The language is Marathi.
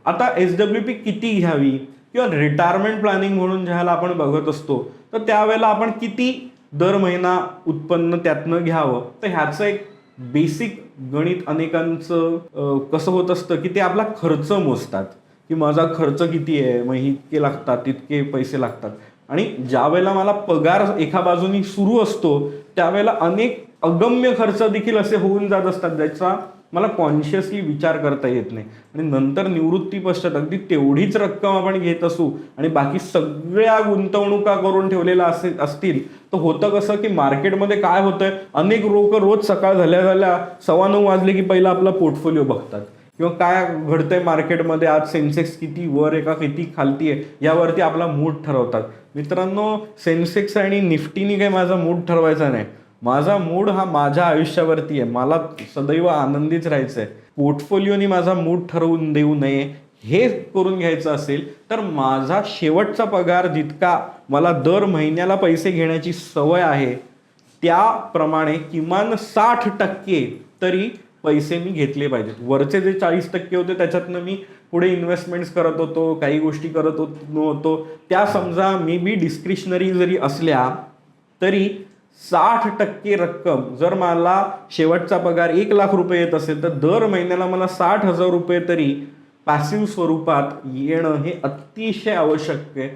आता SWP किती घ्यावी किंवा रिटायरमेंट प्लॅनिंग म्हणून ज्याला आपण बघत असतो, तर त्यावेळेला आपण किती दर महिना उत्पन्न त्यातनं घ्यावं, तर ह्याचं एक बेसिक गणित अनेकांचं कसं होत असतं की ते आपला खर्च मोजतात की माझा खर्च किती आहे, मग इतके लागतात तितके पैसे लागतात. आणि ज्या वेळेला मला पगार एका बाजूनी सुरू असतो त्यावेळेला अनेक अगम्य खर्च देखील असे होऊन जात असतात ज्याचा मला कॉन्शियसली विचार करता येत नाही. आणि नंतर निवृत्ती पश्चात अगदी तेवढीच रक्कम आपण घेत असू आणि बाकी सगळ्या गुंतवणुका करून ठेवलेल्या असतील, तर होतं कसं की मार्केटमध्ये काय होतंय, अनेक लोक रोज सकाळ झाल्या झाल्या 9:15 वाजले की पहिला आपला पोर्टफोलिओ बघतात किंवा काय घडतंय मार्केटमध्ये, आज सेन्सेक्स किती वर आहे का किती खालती आहे यावरती आपला मूड ठरवतात. मित्रांनो, सेन्सेक्स आणि निफ्टीनी काही माझा मूड ठरवायचा नाही. माझा मूड हा माझ्या आयुष्यावरती आहे. मला सदैव आनंदीच राहायचं आहे. पोर्टफोलिओनी माझा मूड ठरवून देऊ नये. हे करून घ्यायचं असेल तर माझा शेवटचा पगार जितका मला दर महिन्याला पैसे घेण्याची सवय आहे त्याप्रमाणे किमान 60% तरी पैसे मी घेतले पाहिजेत. वरचे जे 40% होते त्याच्यातनं मी पुढे इन्व्हेस्टमेंट्स करत होतो, काही गोष्टी करत होतो, त्या समजा मे बी डिस्क्रिशनरी जरी असल्या तरी 60% रक्कम, जर मला शेवटचा पगार 1,00,000 रुपये येत असेल तर दर महिन्याला मला 60,000 रुपये तरी पॅसिव्ह स्वरूपात येणं हे अतिशय आवश्यक आहे.